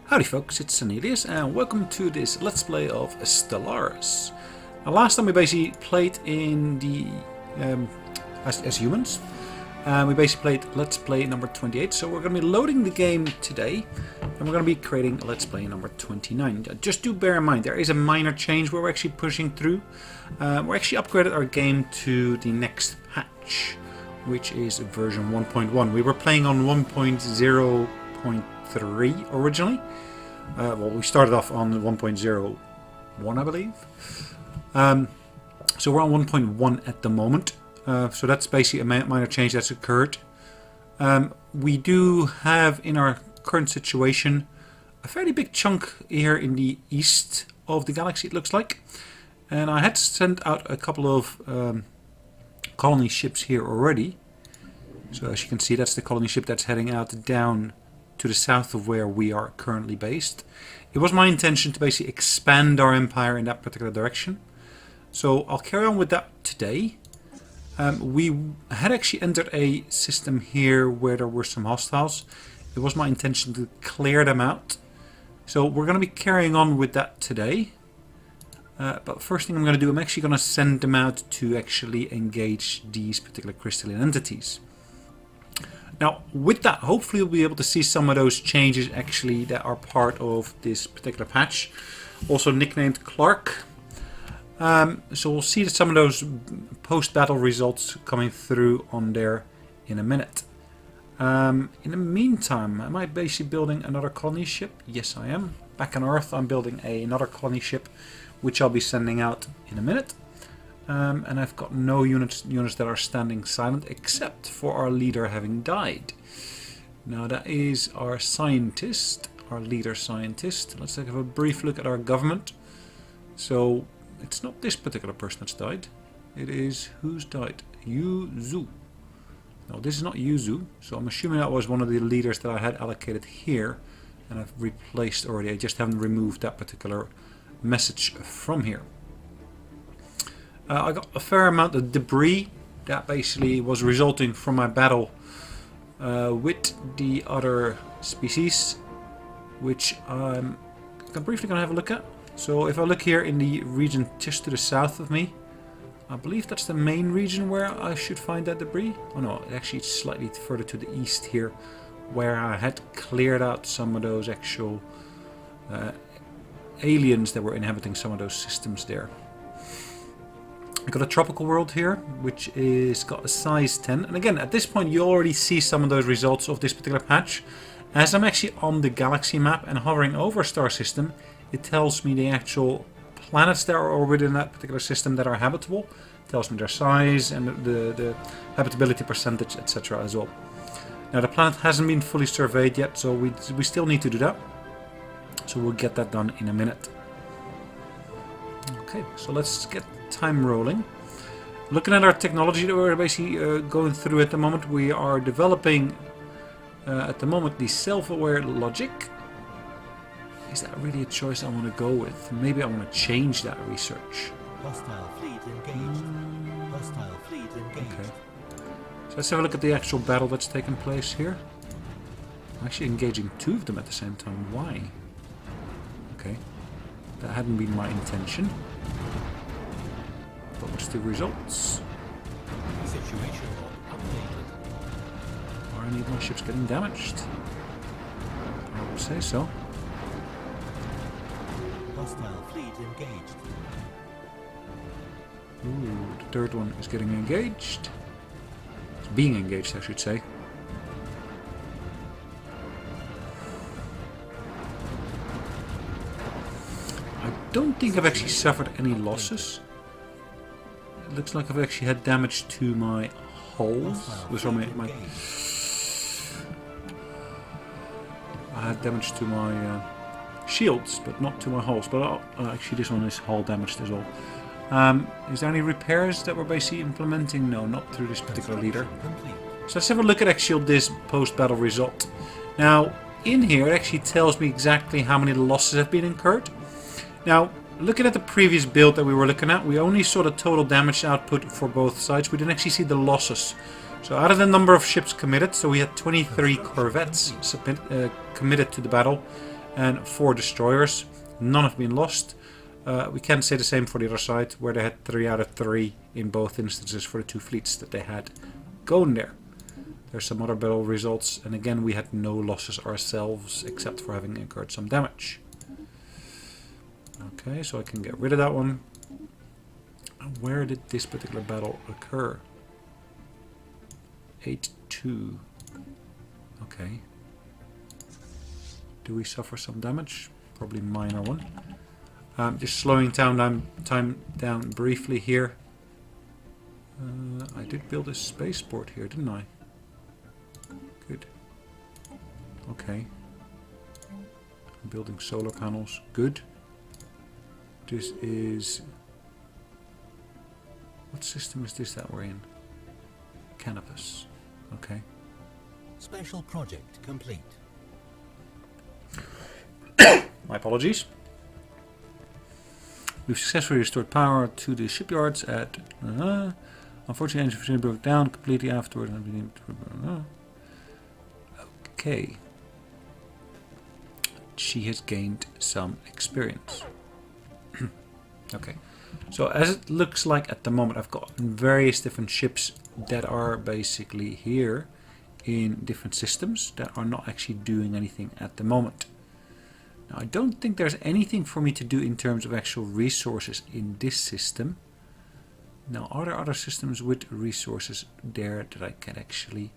Howdy folks, it's Sonelias and welcome to this Let's Play of Stellaris. Now, last time we basically played in the as humans. We basically played Let's Play number 28, so we're going to be loading the game today and we're going to be creating Let's Play number 29. Just do bear in mind, there is a minor change where we're actually pushing through. We're actually upgraded our game to the next patch, which is version 1.1. We were playing on 1.0.3 originally. Well, we started off on 1.01, I believe. So we're on 1.1 at the moment. So that's basically a minor change that's occurred. We do have in our current situation a fairly big chunk here in the east of the galaxy, it looks like. And I had sent out a couple of colony ships here already. So as you can see, that's the colony ship that's heading out down to the south of where we are currently based. It was my intention to basically expand our empire in that particular direction. So I'll carry on with that today. We had actually entered a system here where there were some hostiles. It was my intention to clear them out. So we're going to be carrying on with that today. But first thing I'm going to do, I'm actually going to send them out to actually engage these particular crystalline entities. Now, with that, hopefully you'll be able to see some of those changes actually that are part of this particular patch. Also nicknamed Clark. So we'll see some of those post-battle results coming through on there in a minute. In the meantime, am I basically building another colony ship? Yes, I am. Back on Earth, I'm building another colony ship, which I'll be sending out in a minute. And I've got no units that are standing silent except for our leader having died. Now that is our scientist, our leader scientist. Let's take a brief look at our government. So it's not this particular person that's died. It is who's died? Yuzu. No, this is not Yuzu. So I'm assuming that was one of the leaders that I had allocated here. And I've replaced already. I just haven't removed that particular message from here. I got a fair amount of debris that basically was resulting from my battle with the other species, which I'm briefly going to have a look at. So if I look here in the region just to the south of me, I believe that's the main region where I should find that debris. Oh no, actually it's slightly further to the east here, where I had cleared out some of those actual aliens that were inhabiting some of those systems there. I've got a tropical world here, which is got a size 10. And again, at this point, you already see some of those results of this particular patch. As I'm actually on the galaxy map and hovering over a star system, it tells me the actual planets that are within that particular system that are habitable. It tells me their size and the habitability percentage, etc. as well. Now, the planet hasn't been fully surveyed yet, so we still need to do that. So we'll get that done in a minute. Okay, so let's get time rolling. Looking at our technology that we're basically going through at the moment, we are developing at the moment the self-aware logic. Is that really a choice I want to go with? Maybe I want to change that research. Hostile fleet engaged. Hostile fleet engaged. Okay. So let's have a look at the actual battle that's taken place here. I'm actually engaging two of them at the same time. Why? Okay. That hadn't been my intention. But what's the results? Situation updated. Are any of my ships getting damaged? I would say so. Hostile fleet engaged. Ooh, the third one is getting engaged. It's being engaged, I should say. I don't think I've actually suffered any losses. It looks like I've actually had damage to my hulls. I had damage to my shields, but not to my hulls. But actually, this one is hull damaged as well. Is there any repairs that we're basically implementing? No, not through this particular leader. So let's have a look at actually this post-battle result. Now, in here, it actually tells me exactly how many losses have been incurred. Now, looking at the previous build that we were looking at, we only saw the total damage output for both sides. We didn't actually see the losses. So out of the number of ships committed, so we had 23 corvettes committed to the battle. and 4 destroyers. None have been lost. We can say the same for the other side, where they had 3 out of 3 in both instances for the 2 fleets that they had going there. There's some other battle results, and again we had no losses ourselves, except for having incurred some damage. Okay, so I can get rid of that one. Where did this particular battle occur? 8-2. Okay. Do we suffer some damage? Probably minor one. Just slowing time down briefly here. I did build a spaceport here, didn't I? Good. Okay. I'm building solar panels. Good. This is... What system is this that we're in? Canopus. Okay. Special project complete. My apologies. We've successfully restored power to the shipyards at... unfortunately, engine broke down completely afterward. Okay. She has gained some experience. Okay. So as it looks like at the moment, I've got various different ships that are basically here in different systems that are not actually doing anything at the moment. Now, I don't think there's anything for me to do in terms of actual resources in this system. Now, are there other systems with resources there that I can actually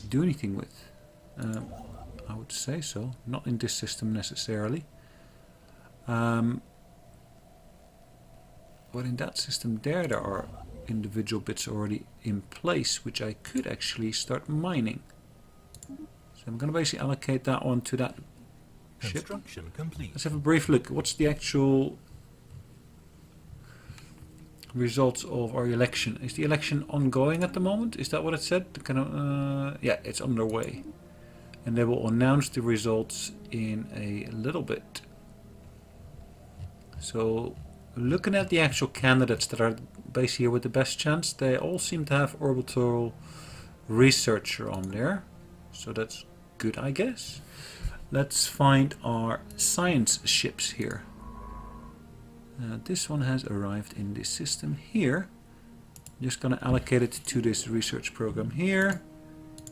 do anything with? I would say so. Not in this system necessarily. But in that system there are individual bits already in place, which I could actually start mining. So I'm going to basically allocate that one to that ship. Construction complete. Let's have a brief look. What's the actual results of our election? Is the election ongoing at the moment? Is that what it said? Yeah, it's underway. And they will announce the results in a little bit. So, looking at the actual candidates that are based here with the best chance, they all seem to have orbital researcher on there. So that's good, I guess. Let's find our science ships here. This one has arrived in this system here. I'm just going to allocate it to this research program here.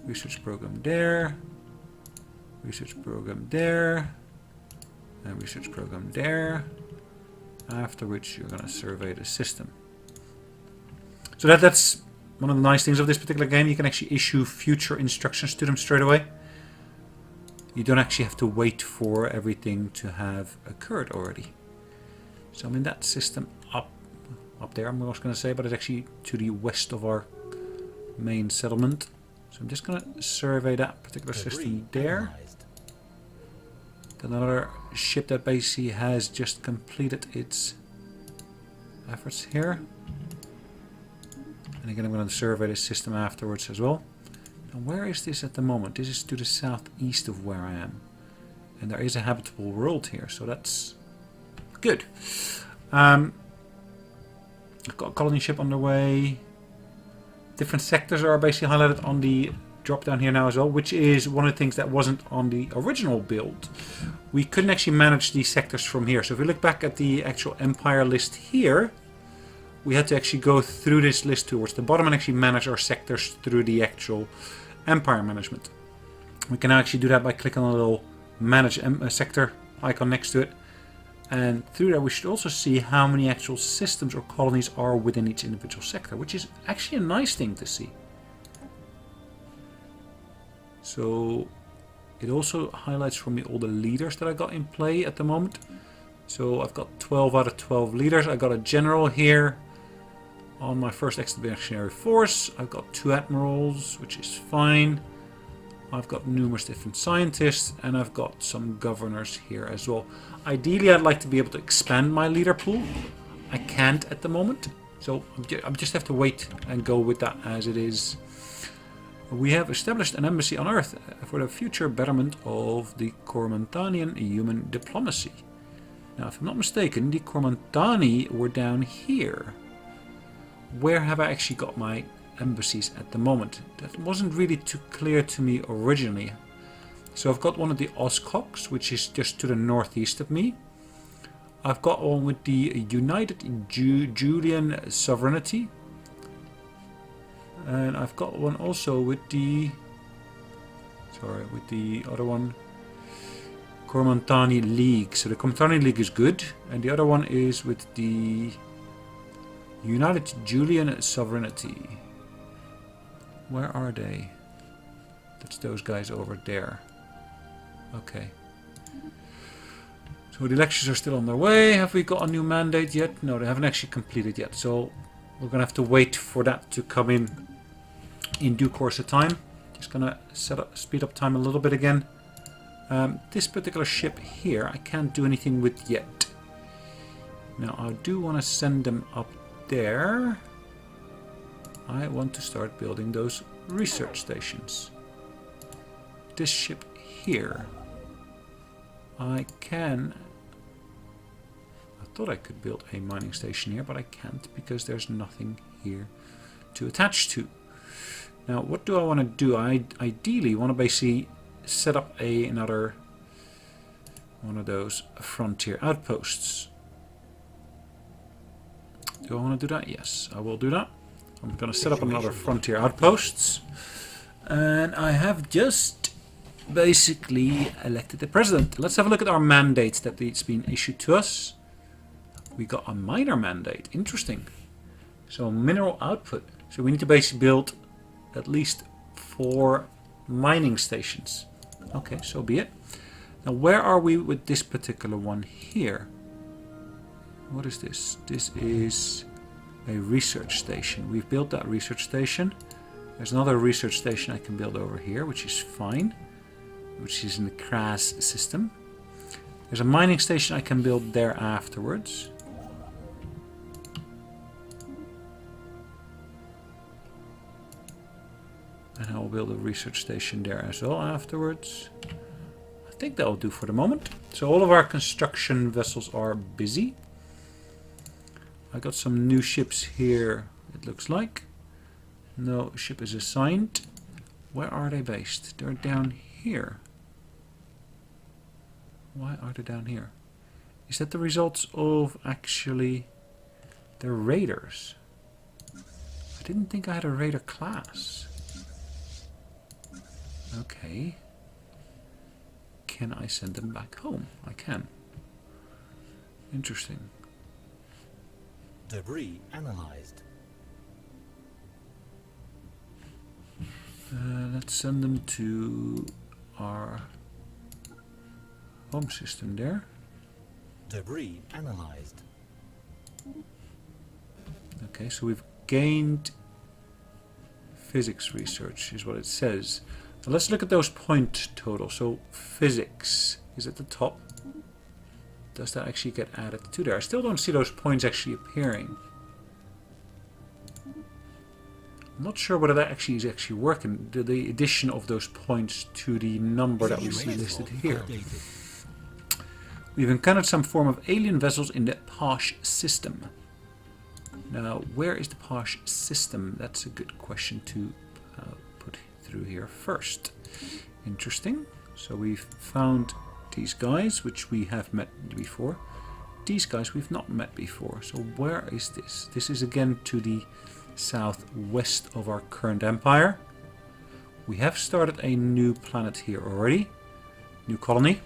Research program there. Research program there. And research program there. After which you're going to survey the system. So that's one of the nice things of this particular game. You can actually issue future instructions to them straight away. You don't actually have to wait for everything to have occurred already. So I'm in that system up there, I'm going to say, but it's actually to the west of our main settlement. So I'm just going to survey that particular system there. Got another ship that basically has just completed its efforts here. And again, I'm going to survey this system afterwards as well. And where is this at the moment? This is to the southeast of where I am. And there is a habitable world here, so that's good. I've got a colony ship underway. Different sectors are basically highlighted on the drop down here now as well, which is one of the things that wasn't on the original build. We couldn't actually manage these sectors from here. So if we look back at the actual Empire list here, we had to actually go through this list towards the bottom and actually manage our sectors through the actual Empire management. We can now actually do that by clicking on a little manage sector icon next to it. And through that we should also see how many actual systems or colonies are within each individual sector, which is actually a nice thing to see. So it also highlights for me all the leaders that I got in play at the moment. So I've got 12 out of 12 leaders. I got a general here on my first expeditionary force. I've got 2 admirals, which is fine. I've got numerous different scientists, and I've got some governors here as well. Ideally, I'd like to be able to expand my leader pool. I can't at the moment, so I just have to wait and go with that as it is. We have established an embassy on Earth for the future betterment of the Cormantanian human diplomacy. Now, if I'm not mistaken, the Cormantani were down here. Where have I actually got my embassies at the moment? That wasn't really too clear to me originally. So I've got one of the Oscogs, which is just to the northeast of me. I've got one with the United Julian Sovereignty. And I've got one also with the... Sorry, with the other one. Cormontani League. So the Cormontani League is good. And the other one is with the United Julian Sovereignty. Where are they? That's those guys over there. Okay. So the elections are still on their way. Have we got a new mandate yet? No, they haven't actually completed yet. So we're going to have to wait for that to come in due course of time. Just going to speed up time a little bit again. This particular ship here, I can't do anything with yet. Now, I do want to send them up there. I want to start building those research stations. This ship here, I thought I could build a mining station here, but I can't because there's nothing here to attach to. Now, what do I want to do? I ideally want to basically set up another one of those frontier outposts. Do I want to do that? Yes, I will do that. I'm going to set up another frontier outposts. And I have just basically elected the president. Let's have a look at our mandate that it's been issued to us. We got a minor mandate. Interesting. So mineral output. So we need to basically build at least 4 mining stations. Okay, so be it. Now where are we with this particular one here? What is this? This is a research station. We've built that research station. There's another research station I can build over here, which is fine. Which is in the Kras system. There's a mining station I can build there afterwards. And I'll build a research station there as well afterwards. I think that'll do for the moment. So all of our construction vessels are busy. I got some new ships here, it looks like. No ship is assigned. Where are they based? They're down here. Why are they down here? Is that the results of actually their raiders? I didn't think I had a raider class. Okay. Can I send them back home? I can. Interesting. Debris analyzed. Let's send them to our home system there. Debris analyzed. Okay, so we've gained physics research is what it says. Now let's look at those point totals. So physics is at the top. Does that actually get added to there? I still don't see those points actually appearing. I'm not sure whether that actually is working. The addition of those points to the number that we see listed here. We've encountered some form of alien vessels in the Posh system. Now, where is the Posh system? That's a good question to put through here first. Interesting. So we've found these guys, which we have met before. These guys we've not met before. So where is this? This is again to the southwest of our current empire. We have started a new planet here already. New colony.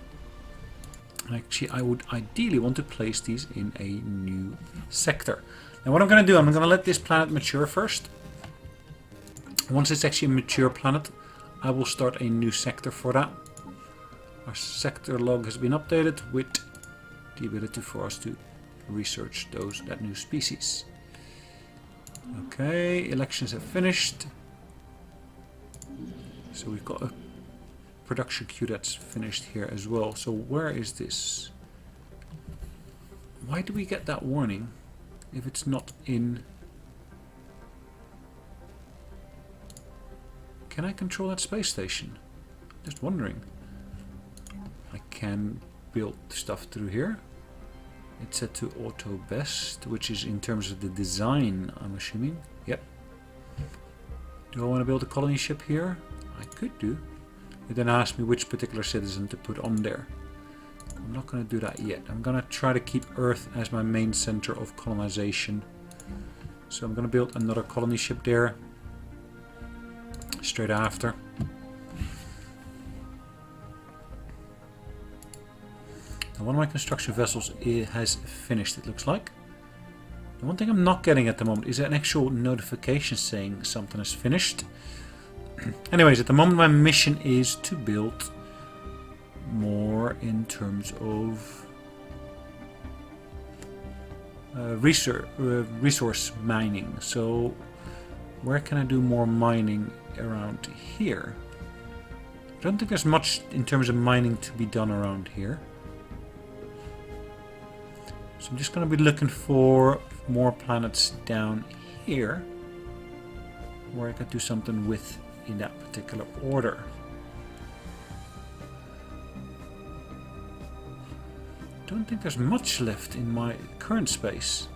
Actually, I would ideally want to place these in a new sector. Now what I'm going to do, I'm going to let this planet mature first. Once it's actually a mature planet, I will start a new sector for that. Our sector log has been updated with the ability for us to research that new species. Okay, elections have finished. So we've got a production queue that's finished here as well. So where is this? Why do we get that warning if it's not in? Can I control that space station? Just wondering. I can build stuff through here. It's set to auto best, which is in terms of the design, I'm assuming. Yep. Do I want to build a colony ship here? I could do. It then asks me which particular citizen to put on there. I'm not going to do that yet. I'm going to try to keep Earth as my main center of colonization. So I'm going to build another colony ship there. Straight after. Now one of my construction vessels has finished, it looks like. The one thing I'm not getting at the moment is an actual notification saying something is finished. Anyways, at the moment my mission is to build more in terms of resource mining. So where can I do more mining around here? I don't think there's much in terms of mining to be done around here. So I'm just going to be looking for more planets down here where I could do something with in that particular order. Don't think there's much left in my current space.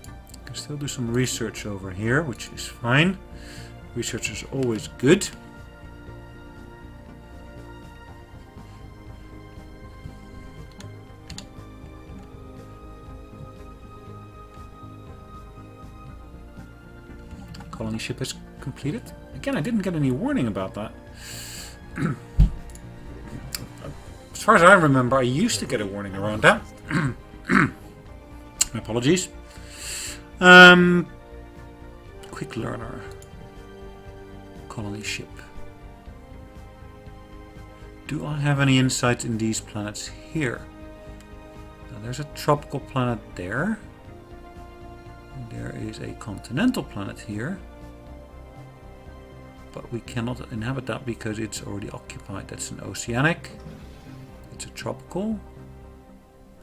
I can still do some research over here, which is fine. Research is always good. Colony ship is completed. Again, I didn't get any warning about that. As far as I remember, I used to get a warning around that. My apologies. Quick learner. Colony ship. Do I have any insights in these planets here? Now, there's a tropical planet there. There is a continental planet here. But we cannot inhabit that because it's already occupied. That's an oceanic. It's a tropical.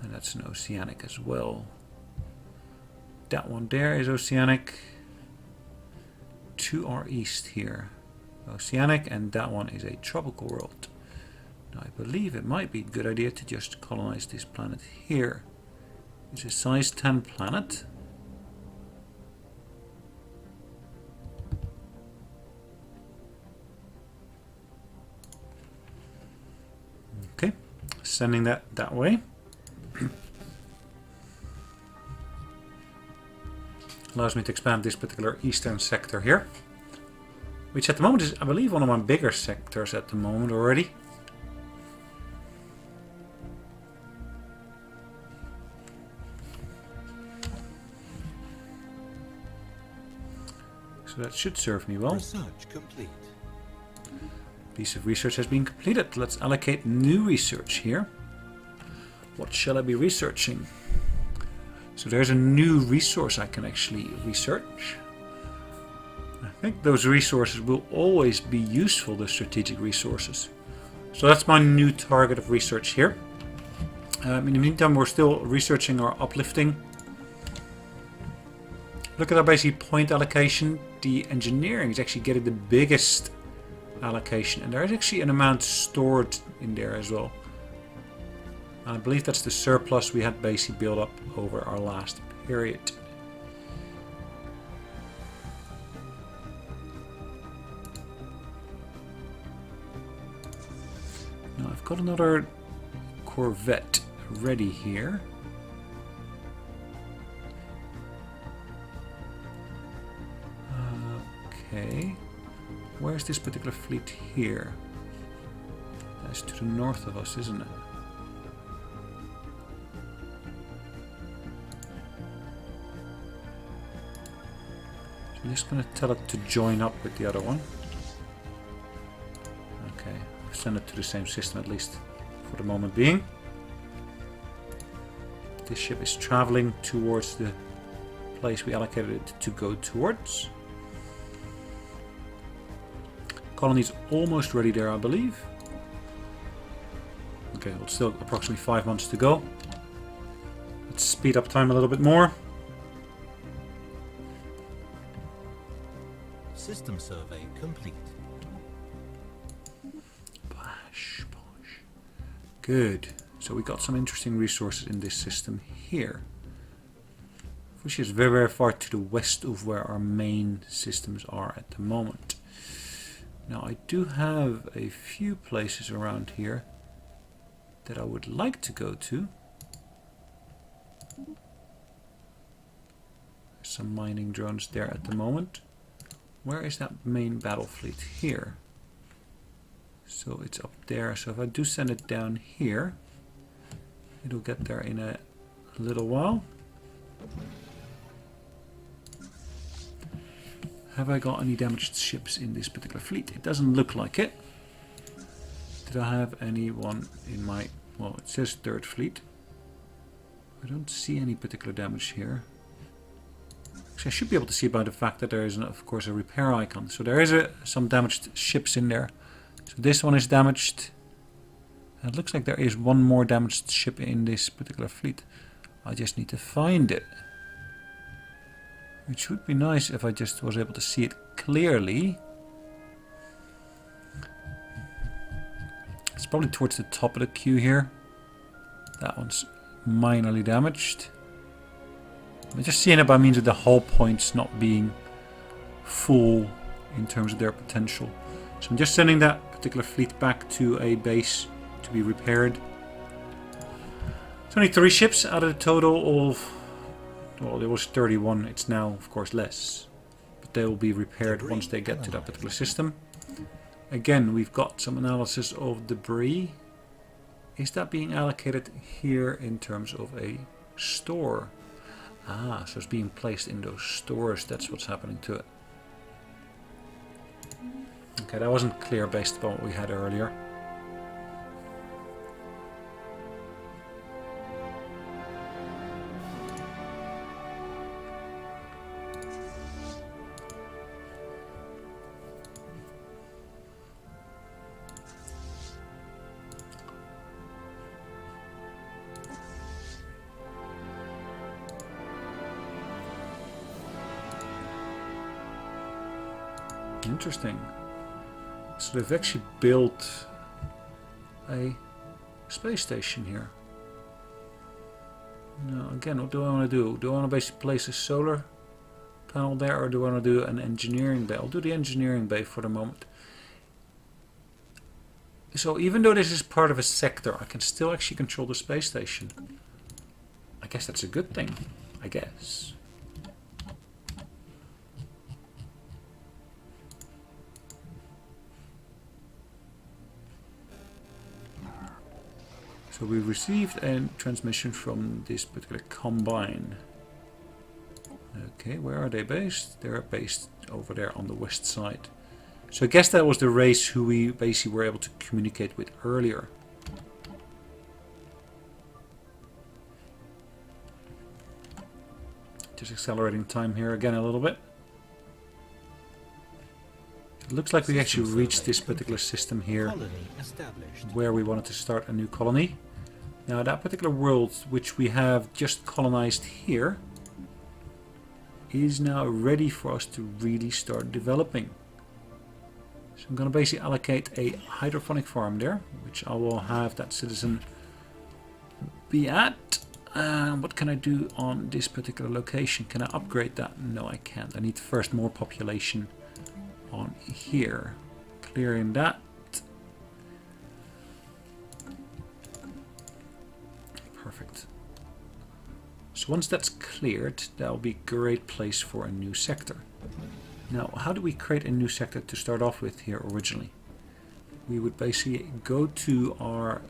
And that's an oceanic as well. That one there is oceanic. To our east here. Oceanic, and that one is a tropical world. Now I believe it might be a good idea to just colonize this planet here. It's a size 10 planet. Okay, sending that way. Allows me to expand this particular eastern sector here, which at the moment is, I believe, one of my bigger sectors at the moment already. So that should serve me well. Research complete. Piece of research has been completed. Let's allocate new research here. What shall I be researching? So there's a new resource I can actually research. I think those resources will always be useful, the strategic resources. So that's my new target of research here. In the meantime, we're still researching our uplifting. Look at our basic point allocation. The engineering is actually getting the biggest allocation, and there is actually an amount stored in there as well. I believe that's the surplus we had basically built up over our last period. Now I've got another Corvette ready here. Okay. Where's this particular fleet here? That's to the north of us, isn't it? So I'm just going to tell it to join up with the other one. Okay, I've sent it to the same system at least for the moment being. This ship is traveling towards the place we allocated it to go towards. Colony's almost ready there, I believe. Okay, well, still approximately 5 months to go. Let's speed up time a little bit more. System survey complete. Bosh, bosh. Good. So we got some interesting resources in this system here, which is very, very far to the west of where our main systems are at the moment. Now I do have a few places around here that I would like to go to. There's some mining drones there at the moment. Where is that main battle fleet? Here. So it's up there. So if I do send it down here, it'll get there in a little while. Have I got any damaged ships in this particular fleet? It doesn't look like it. Did I have anyone in my... Well, it says third fleet. I don't see any particular damage here. Actually, I should be able to see by the fact that there is, of course, a repair icon. So there is some damaged ships in there. So this one is damaged. It looks like there is one more damaged ship in this particular fleet. I just need to find it. Which would be nice if I just was able to see it clearly. It's probably towards the top of the queue here. That one's minorly damaged. I'm just seeing it by means of the hull points not being full in terms of their potential. So I'm just sending that particular fleet back to a base to be repaired. It's only 3 ships out of the total of... Well, there was 31. It's now, of course, less. But they will be repaired once they get to that particular system. Again, we've got some analysis of debris. Is that being allocated here in terms of a store? Ah, so it's being placed in those stores. That's what's happening to it. Okay, that wasn't clear based upon what we had earlier. Interesting. So they've actually built a space station here. Now again, what do I want to do? Do I want to basically place a solar panel there, or do I want to do an engineering bay? I'll do the engineering bay for the moment. So even though this is part of a sector, I can still actually control the space station. I guess that's a good thing. I guess. So we received a transmission from this particular combine. Okay, where are they based? They're based over there on the west side. So I guess that was the race who we basically were able to communicate with earlier. Just accelerating time here again a little bit. It looks like we actually reached this particular system here where we wanted to start a new colony. Now that particular world which we have just colonized here is now ready for us to really start developing. So I'm going to basically allocate a hydroponic farm there, which I will have that citizen be at. What can I do on this particular location? Can I upgrade that? No, I can't. I need first more population on here. Clearing that. Perfect. So once that's cleared, that'll be a great place for a new sector. Now, how do we create a new sector to start off with here originally? We would basically go to our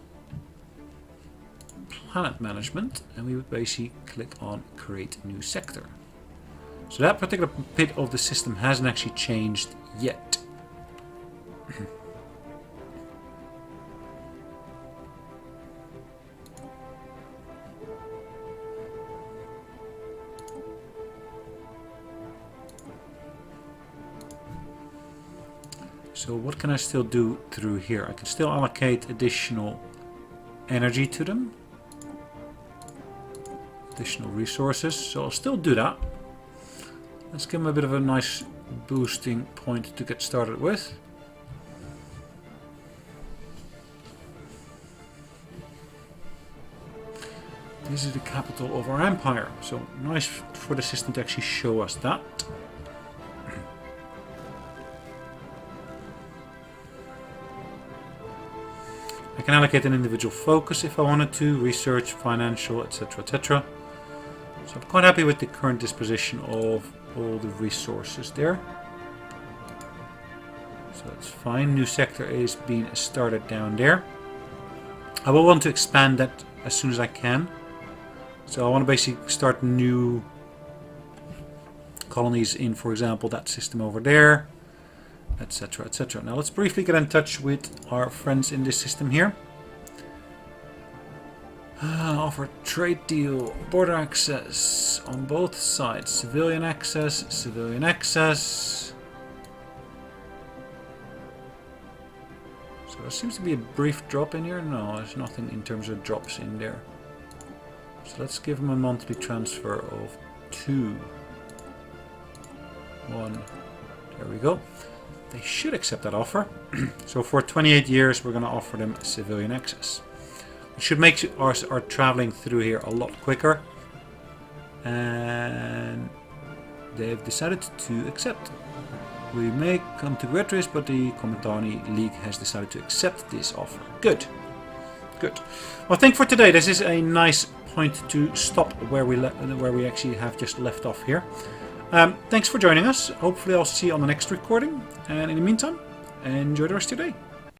planet management and we would basically click on create new sector. So that particular bit of the system hasn't actually changed yet. So what can I still do through here? I can still allocate additional energy to them. Additional resources. So I'll still do that. Let's give them a bit of a nice boosting point to get started with. This is the capital of our empire. So nice for the system to actually show us that. can allocate an individual focus if I wanted to, research, financial, etc, etc. So I'm quite happy with the current disposition of all the resources there. So that's fine. New sector is being started down there. I will want to expand that as soon as I can. So I want to basically start new colonies in, for example, that system over there, etc, etc. Now let's briefly get in touch with our friends in this system here. Offer trade deal, border access on both sides, civilian access, civilian access. So there seems to be a brief drop in here. No, there's nothing in terms of drops in there. So let's give them a monthly transfer of 2. 1. There we go. They should accept that offer. So for 28 years we're going to offer them civilian access. It should make our traveling through here a lot quicker. And they've decided to accept. We may come to great risk, but the Komitani League has decided to accept this offer. Good. Good. Well, I think for today this is a nice point to stop where we actually have just left off here. Thanks for joining us. Hopefully I'll see you on the next recording. And in the meantime, enjoy the rest of your day.